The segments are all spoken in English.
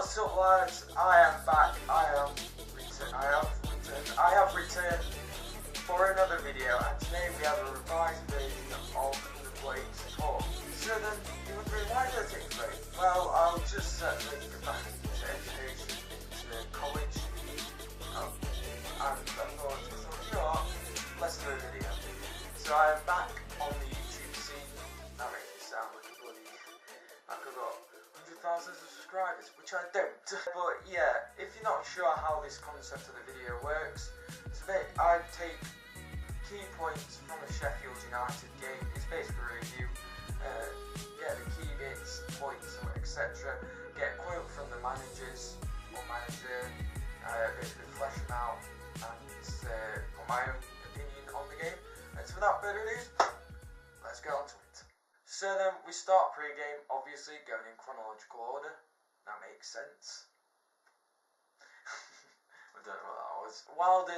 What's up, lads? I am back. I have returned for another video, and today we have a revised version of the Blade's talk. So then, you wondering why did I take a break? Well, I'll just make it back into education, into college, and I thought, you know what, let's do a video. So I am back on the YouTube scene. That makes me sound like a bloody, like I got 100,000 subscribers, which I don't. But yeah, if you're not sure how this concept of the video works, today I take key points from a Sheffield United game. It's basically a review, get the key bits, points, etc. Get a quote from the managers or manager, basically flesh them out and put my own opinion on the game. And so without further ado, let's get on to it. So then we start pre-game, obviously going in chronological order. That makes sense. I don't know what that was. Wilder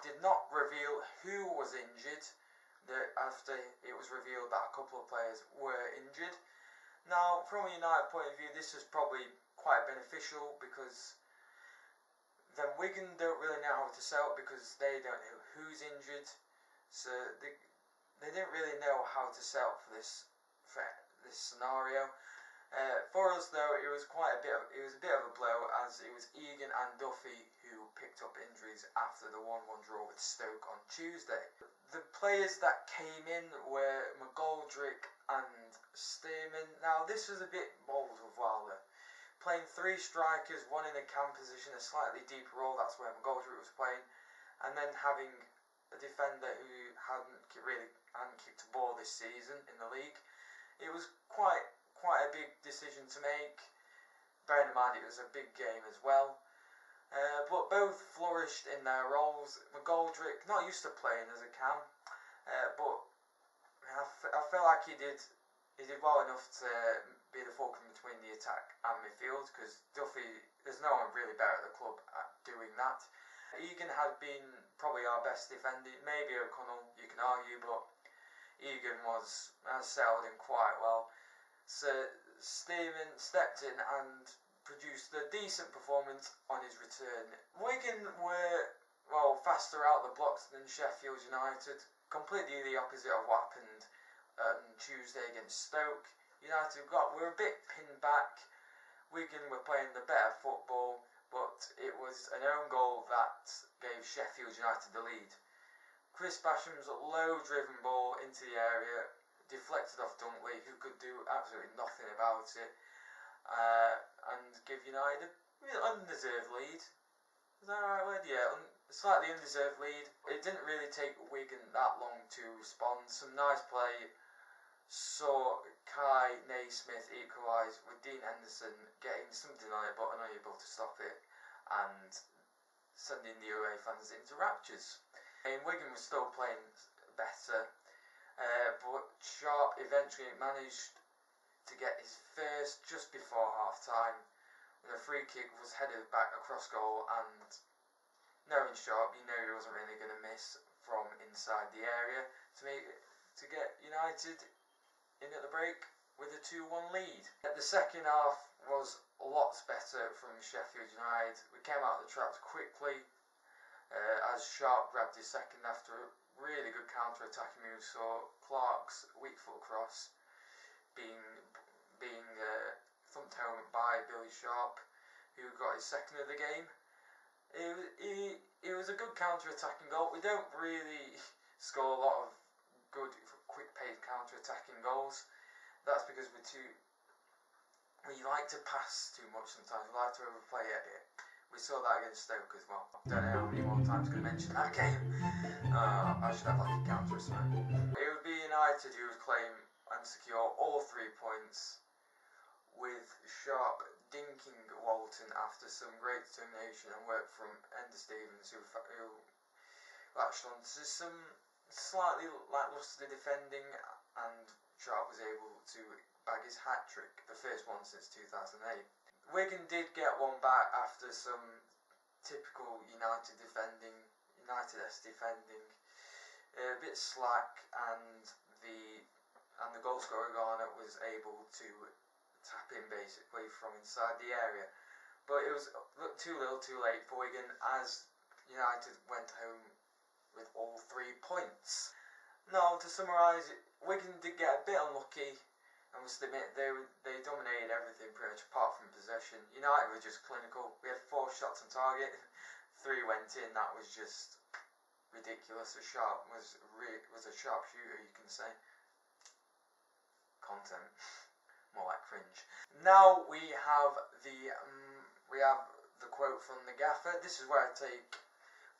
did not reveal who was injured after it was revealed that a couple of players were injured. Now, from a United point of view, this is probably quite beneficial because then Wigan don't really know how to sell it because they don't know who's injured. So they didn't really know how to sell for this scenario. For us though, it was a bit of a blow, as it was Egan and Duffy who picked up injuries after the 1-1 draw with Stoke on Tuesday. The players that came in were McGoldrick and Stearman. Now this was a bit bold of Wilder, playing three strikers, one in a cam position, a slightly deeper role, that's where McGoldrick was playing, and then having a defender who hadn't kicked a ball this season in the league. It was quite a big decision to make, bearing in mind it was a big game as well. But both flourished in their roles. McGoldrick, not used to playing as a cam, but I feel like he did well enough to be the fulcrum between the attack and midfield, because Duffy, there's no one really better at the club at doing that. Egan had been probably our best defender, maybe O'Connell, you can argue, but Egan has settled in quite well. So Stearman stepped in and produced a decent performance on his return. Wigan were, well, faster out the blocks than Sheffield United, completely the opposite of what happened on Tuesday against Stoke. United were a bit pinned back. Wigan were playing the better football, but it was an own goal that gave Sheffield United the lead. Chris Basham's low-driven ball into the area, deflected off Dunkley, who could do absolutely nothing about it, and give United an undeserved lead. Is that the right word? Yeah, a slightly undeserved lead. It didn't really take Wigan that long to respond. Some nice play saw Kai Naismith equalise, with Dean Henderson getting something on it but unable to stop it and sending the away fans into raptures. And Wigan was still playing better, but Sharp eventually managed to get his first just before half time when a free kick was headed back across goal, and knowing Sharp, you know he wasn't really going to miss from inside the area to get United in at the break with a 2-1 lead. The second half was lots better from Sheffield United. We came out of the traps quickly, as Sharp grabbed his second after a really good counter-attacking move. Saw Clark's weak foot cross being thumped home by Billy Sharp, who got his second of the game. It was a good counter-attacking goal. We don't really score a lot of good quick-paced counter-attacking goals. That's because we like to pass too much sometimes. We like to overplay it. We saw that against Stoke as well. I don't know how many more times I'm going to mention that game. I should have like a counter or something. It would be United who would claim and secure all 3 points, with Sharp dinking Walton after some great determination and work from Ender Stevens, who latched on to some slightly lacklustre defending, and Sharp was able to bag his hat-trick, the first one since 2008. Wigan did get one back after some typical United-esque defending, a bit slack, and the goal scorer Garner was able to tap in basically from inside the area. but it was too little too late for Wigan, as United went home with all 3 points. Now, to summarise, Wigan did get a bit unlucky. I must admit, they dominated everything pretty much apart from possession. United were just clinical. We had 4 shots on target, 3 went in. That was just ridiculous. Sharp was a sharp shooter, you can say. Content, more like cringe. Now we have the quote from the gaffer. This is where I take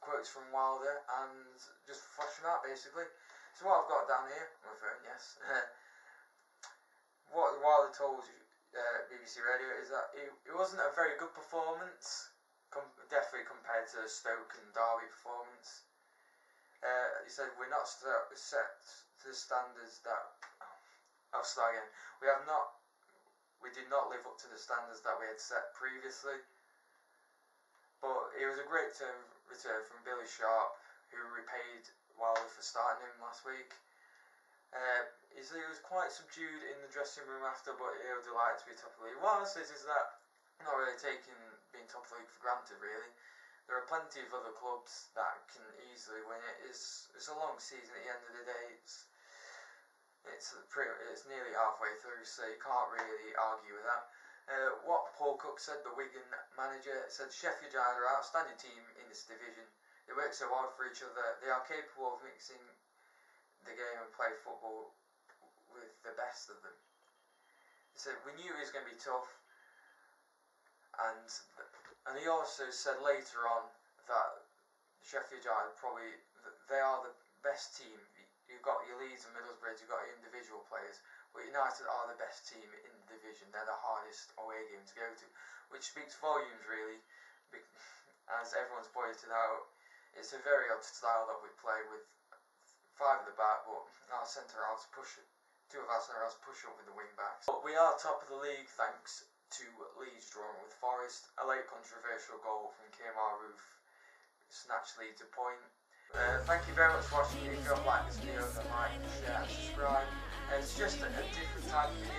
quotes from Wilder and just flash them out, basically. So what I've got down here, my phone, yes. What Wilder told BBC Radio is that it wasn't a very good performance, definitely compared to the Stoke and Derby performance. He said, we're not set to the standards that... I'll start again. We did not live up to the standards that we had set previously. But it was a great return from Billy Sharp, who repaid Wilder for starting him last week. He said he was quite subdued in the dressing room after, but he was delighted to be top of the league. What I says is that not really taking being top of the league for granted, really. There are plenty of other clubs that can easily win it. It's a long season at the end of the day. It's nearly halfway through, so you can't really argue with that. What Paul Cook said, the Wigan manager, said Sheffield United are an outstanding team in this division. They work so hard for each other. They are capable of mixing the game and play football with the best of them. He said, we knew it was going to be tough, and he also said later on that Sheffield United they are the best team. You've got your Leeds and Middlesbrough, you've got your individual players, but United are the best team in the division. They're the hardest away game to go to, which speaks volumes, really. As everyone's pointed out, it's a very odd style that we play with 5 at the back, but our centre-halves two of our centre-halves push up with the wing-backs. But we are top of the league thanks to Leeds drawing with Forest. A late controversial goal from Kemar Roof snatched Leeds a point. Thank you very much for watching. If you like this video, then like, share and subscribe. It's just a different type of video.